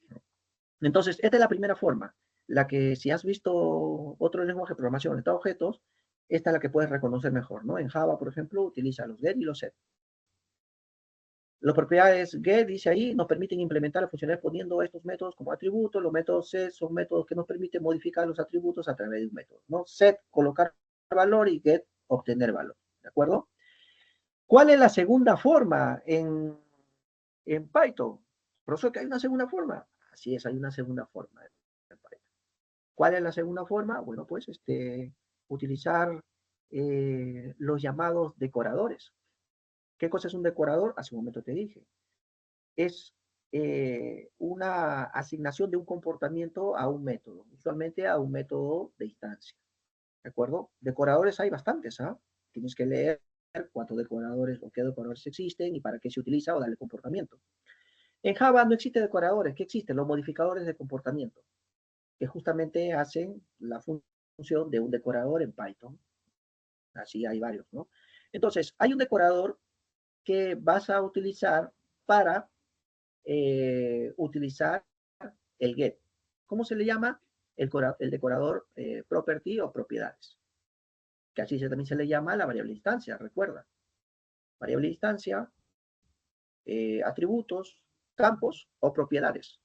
Entonces, esta es la primera forma. La que si has visto otro lenguaje de programación orientado a objetos, esta es la que puedes reconocer mejor, ¿no? En Java, por ejemplo, utiliza los get y los set. Las propiedades get, dice ahí, nos permiten implementar las funcionalidades poniendo estos métodos como atributos. Los métodos set son métodos que nos permiten modificar los atributos a través de un método, ¿no? Set, colocar valor y get, obtener valor, ¿de acuerdo? ¿Cuál es la segunda forma en Python? Profesor, que hay una segunda forma. Así es, hay una segunda forma en Python. ¿Cuál es la segunda forma? Bueno, pues utilizar los llamados decoradores. ¿Qué cosa es un decorador? Hace un momento te dije. Es una asignación de un comportamiento a un método, usualmente a un método de instancia. ¿De acuerdo? Decoradores hay bastantes, ¿ah? Tienes que leer cuántos decoradores o qué decoradores existen y para qué se utiliza o darle comportamiento. En Java no existe decoradores, ¿qué existen? Los modificadores de comportamiento, que justamente hacen la función de un decorador en Python. Así hay varios, ¿no? Entonces, hay un decorador que vas a utilizar para utilizar el get. ¿Cómo se le llama? El decorador property o propiedades, que así también se le llama la variable instancia, recuerda. Variable instancia, atributos, campos o propiedades.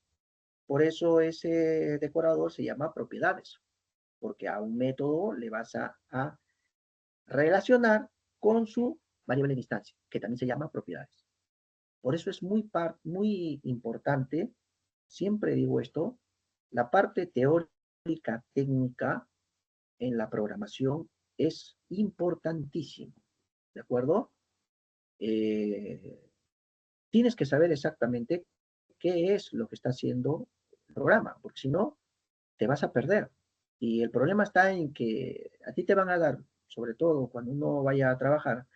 Por eso ese decorador se llama propiedades, porque a un método le vas a relacionar con su variable de instancia, que también se llama propiedades. Por eso es muy importante, siempre digo esto, la parte teórica, técnica en la programación es importantísimo, ¿de acuerdo? Tienes que saber exactamente qué es lo que está haciendo el programa, porque si no, te vas a perder. Y el problema está en que a ti te van a dar, sobre todo cuando uno vaya a trabajar,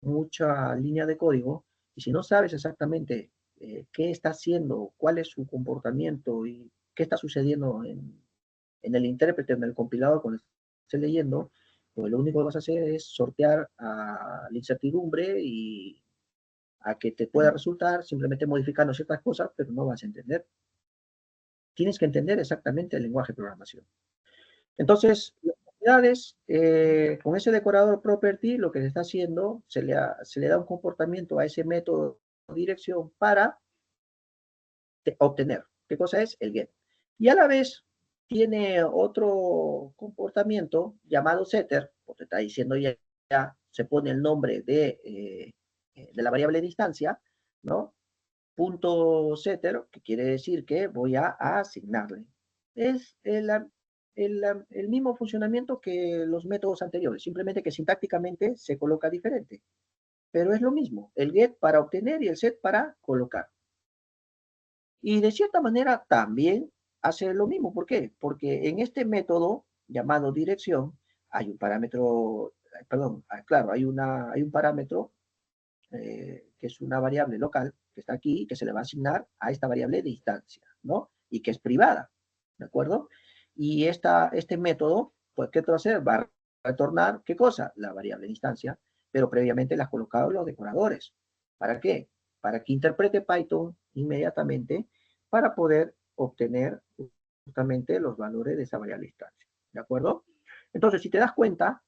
mucha línea de código, y si no sabes exactamente qué está haciendo, cuál es su comportamiento y qué está sucediendo en el intérprete, en el compilador cuando estés leyendo, pues lo único que vas a hacer es sortear a la incertidumbre y a que te pueda resultar simplemente modificando ciertas cosas, pero no vas a entender. Tienes que entender exactamente el lenguaje de programación. Entonces, las propiedades, con ese decorador property, lo que se está haciendo, se le da un comportamiento a ese método de dirección para obtener. ¿Qué cosa es? El get. Y a la vez tiene otro comportamiento llamado setter, porque está diciendo ya se pone el nombre de la variable de instancia, ¿no? Punto setter, que quiere decir que voy a asignarle. Es el mismo funcionamiento que los métodos anteriores, simplemente que sintácticamente se coloca diferente. Pero es lo mismo, el get para obtener y el set para colocar. Y de cierta manera también hace lo mismo. ¿Por qué? Porque en este método llamado dirección hay un parámetro, perdón, claro, hay un parámetro que es una variable local que está aquí y que se le va a asignar a esta variable de instancia, ¿no? Y que es privada, ¿de acuerdo? Y este método, pues, ¿qué te va a hacer? Va a retornar, ¿qué cosa? La variable de instancia, pero previamente la has colocado en los decoradores. ¿Para qué? Para que interprete Python inmediatamente para poder obtener justamente los valores de esa variable de instancia, ¿de acuerdo? Entonces, si te das cuenta,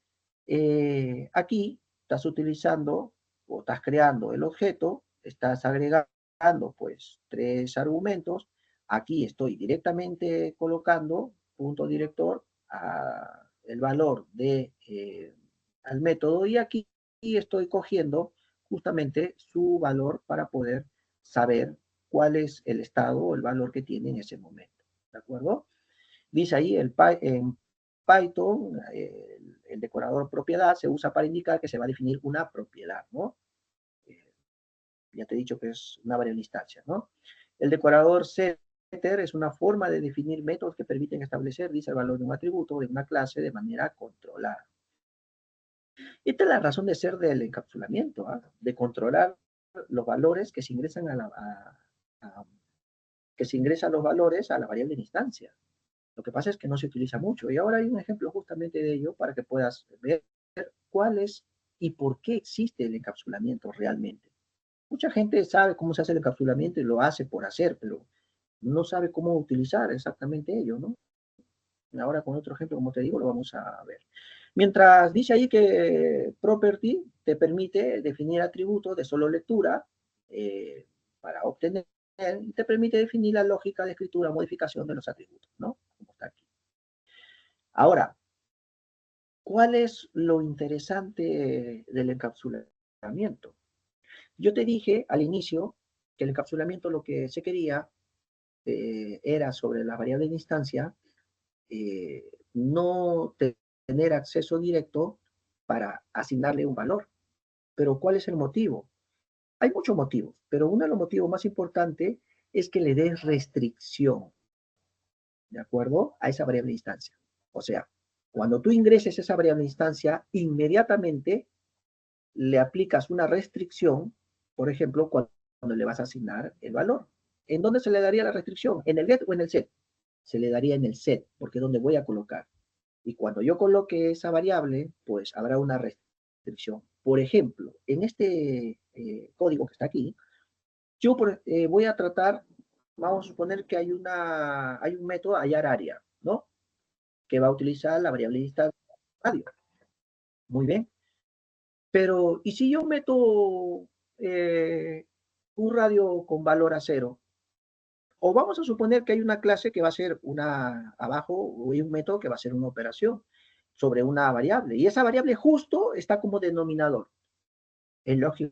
aquí estás utilizando o estás creando el objeto, estás agregando pues 3 argumentos. Aquí estoy directamente colocando punto director el valor al método y aquí estoy cogiendo justamente su valor para poder saber cuál es el estado o el valor que tiene en ese momento. ¿De acuerdo? Dice ahí en Python, el decorador propiedad se usa para indicar que se va a definir una propiedad, ¿no? Ya te he dicho que es una variable instancia, ¿no? El decorador setter es una forma de definir métodos que permiten establecer, dice, el valor de un atributo o de una clase de manera controlada. Esta es la razón de ser del encapsulamiento, de controlar los valores que se ingresan que se ingresan los valores a la variable de instancia. Lo que pasa es que no se utiliza mucho. Y ahora hay un ejemplo justamente de ello para que puedas ver cuál es y por qué existe el encapsulamiento realmente. Mucha gente sabe cómo se hace el encapsulamiento y lo hace por hacer, pero no sabe cómo utilizar exactamente ello, ¿no? Ahora con otro ejemplo, como te digo, lo vamos a ver. Mientras dice ahí que property te permite definir atributos de solo lectura para obtener, y te permite definir la lógica de escritura o modificación de los atributos, ¿no? Como está aquí. Ahora, ¿cuál es lo interesante del encapsulamiento? Yo te dije al inicio que el encapsulamiento lo que se quería era sobre la variable de instancia, no tener acceso directo para asignarle un valor. Pero ¿cuál es el motivo? Hay muchos motivos, pero uno de los motivos más importantes es que le des restricción, ¿de acuerdo? A esa variable de instancia. O sea, cuando tú ingreses esa variable de instancia, inmediatamente le aplicas una restricción, por ejemplo, cuando le vas a asignar el valor. ¿En dónde se le daría la restricción? ¿En el get o en el set? Se le daría en el set, porque es donde voy a colocar. Y cuando yo coloque esa variable, pues habrá una restricción. Por ejemplo, en este código que está aquí, yo voy a tratar, vamos a suponer que hay un método hallar área, ¿no? Que va a utilizar la variable distancia radio. Muy bien. Pero, ¿y si yo meto un radio con valor a 0? O vamos a suponer que hay una clase que va a ser abajo, o hay un método que va a ser una operación sobre una variable. Y esa variable justo está como denominador. Es lógico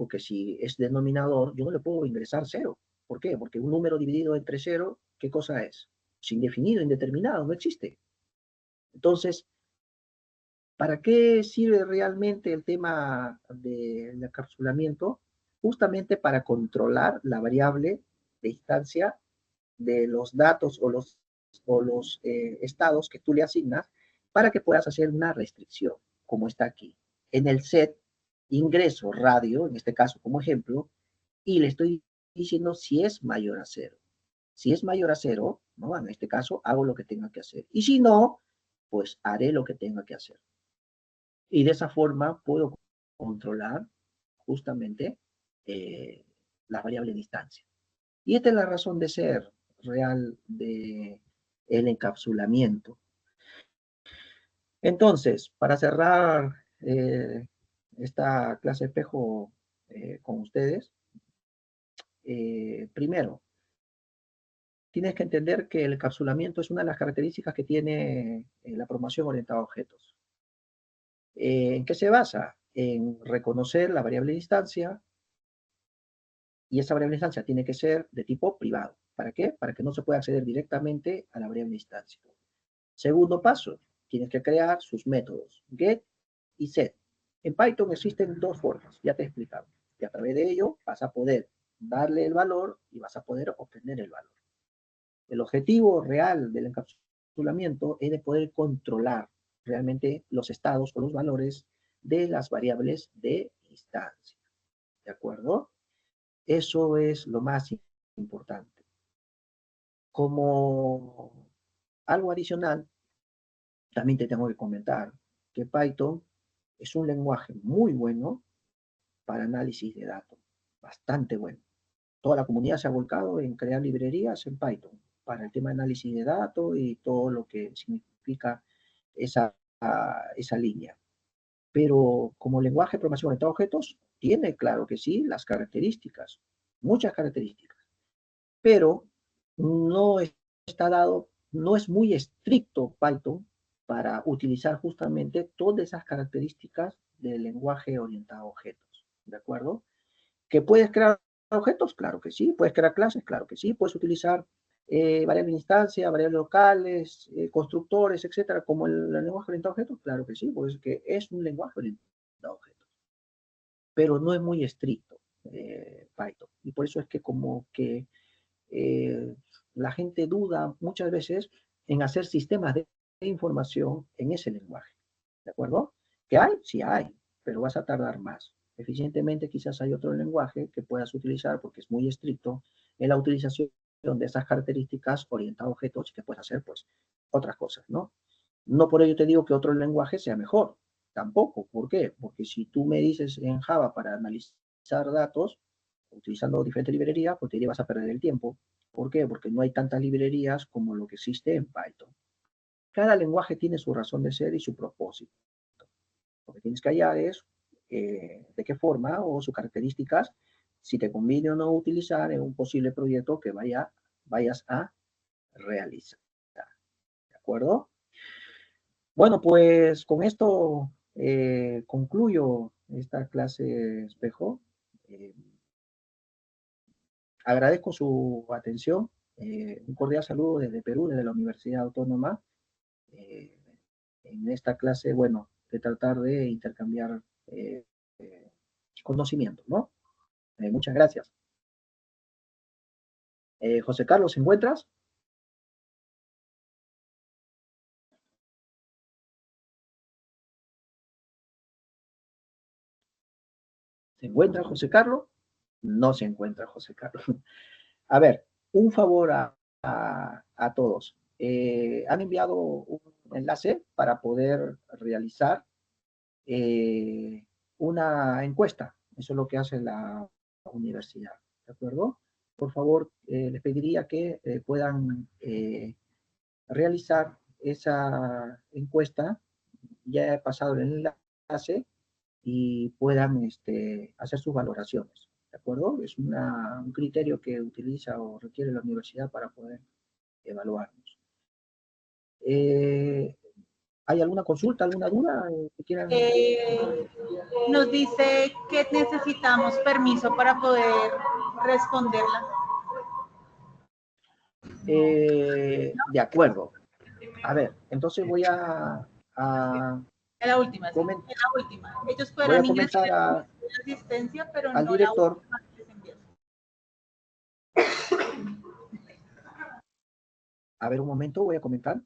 que si es denominador, yo no le puedo ingresar 0. ¿Por qué? Porque un número dividido entre 0, ¿qué cosa es? Es indefinido, indeterminado, no existe. Entonces, ¿para qué sirve realmente el tema del encapsulamiento? Justamente para controlar la variable de instancia de los datos o los estados que tú le asignas para que puedas hacer una restricción, como está aquí. En el set, ingreso radio, en este caso como ejemplo, y le estoy diciendo si es mayor a 0. Si es mayor a 0, ¿no? En este caso, hago lo que tenga que hacer. Y si no, pues haré lo que tenga que hacer. Y de esa forma puedo controlar justamente la variable distancia. Y esta es la razón de ser real de el encapsulamiento. Entonces, para cerrar esta clase espejo con ustedes, primero, tienes que entender que el encapsulamiento es una de las características que tiene la programación orientada a objetos. ¿En qué se basa? En reconocer la variable distancia, y esa variable instancia tiene que ser de tipo privado. ¿Para qué? Para que no se pueda acceder directamente a la variable instancia. Segundo paso, tienes que crear sus métodos, get y set. En Python existen dos formas, ya te he explicado. Y a través de ello vas a poder darle el valor y vas a poder obtener el valor. El objetivo real del encapsulamiento es de poder controlar realmente los estados o los valores de las variables de instancia. ¿De acuerdo? Eso es lo más importante. Como algo adicional, también te tengo que comentar que Python es un lenguaje muy bueno para análisis de datos, bastante bueno. Toda la comunidad se ha volcado en crear librerías en Python para el tema de análisis de datos y todo lo que significa esa línea. Pero como lenguaje de programación orientada a objetos, tiene, claro que sí, las características, muchas características, pero no está dado, no es muy estricto Python para utilizar justamente todas esas características del lenguaje orientado a objetos, ¿de acuerdo? ¿Que puedes crear objetos? Claro que sí. ¿Puedes crear clases? Claro que sí. Puedes utilizar variables de instancia, variables locales, constructores, etcétera, como el lenguaje orientado a objetos. Claro que sí, pues que es un lenguaje orientado a objetos. Pero no es muy estricto Python. Y por eso es que como que la gente duda muchas veces en hacer sistemas de información en ese lenguaje. ¿De acuerdo? ¿Qué hay? Sí hay, pero vas a tardar más. Eficientemente quizás hay otro lenguaje que puedas utilizar porque es muy estricto en la utilización de esas características orientadas a objetos y que puedes hacer pues otras cosas, ¿no? No por ello te digo que otro lenguaje sea mejor, tampoco. ¿Por qué? Porque si tú me dices en Java para analizar datos, utilizando diferentes librerías, pues te vas a perder el tiempo. ¿Por qué? Porque no hay tantas librerías como lo que existe en Python. Cada lenguaje tiene su razón de ser y su propósito. Lo que tienes que hallar es de qué forma o sus características, si te conviene o no utilizar en un posible proyecto que vayas a realizar. ¿De acuerdo? Bueno, pues con esto concluyo esta clase espejo. Agradezco su atención. Un cordial saludo desde Perú, desde la Universidad Autónoma. Eh, en esta clase, bueno, de tratar de intercambiar eh, conocimientos, ¿no? Muchas gracias. José Carlos, ¿se encuentras? ¿Se encuentra José Carlos? No se encuentra José Carlos. A ver, un favor a todos. Han enviado un enlace para poder realizar una encuesta. Eso es lo que hace la universidad, ¿de acuerdo? Por favor, les pediría que puedan realizar esa encuesta. Ya he pasado el enlace y puedan hacer sus valoraciones, ¿de acuerdo? Es un criterio que utiliza o requiere la universidad para poder evaluarnos. ¿Hay alguna consulta, alguna duda que quieran? Nos dice que necesitamos permiso para poder responderla. De acuerdo. A ver, entonces voy a En la última, sí, en la última. Ellos fueron comentar ingresar en asistencia, pero al no director. La última que les envió. A ver, un momento, voy a comentar.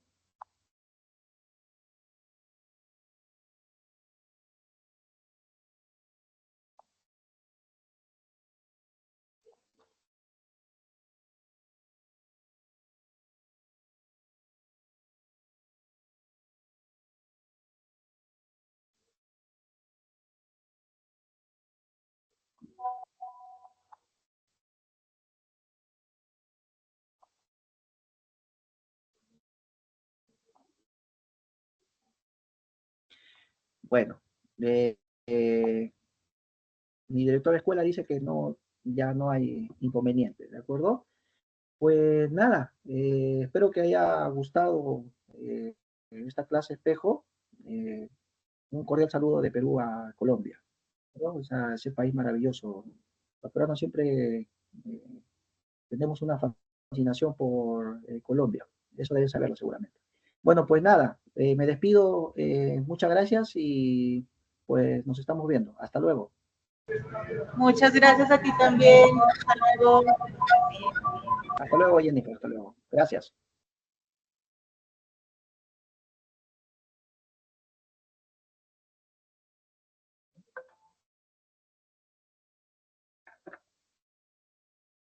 Bueno, mi director de escuela dice que no, ya no hay inconveniente, ¿de acuerdo? Pues nada, espero que haya gustado esta clase espejo. Un cordial saludo de Perú a Colombia, ¿no? O sea, ese país maravilloso. Los peruanos siempre tenemos una fascinación por Colombia. Eso deben saberlo seguramente. Bueno, pues nada, me despido. Muchas gracias y pues nos estamos viendo. Hasta luego. Muchas gracias a ti también. Hasta luego. Hasta luego, Jennifer. Hasta luego. Gracias.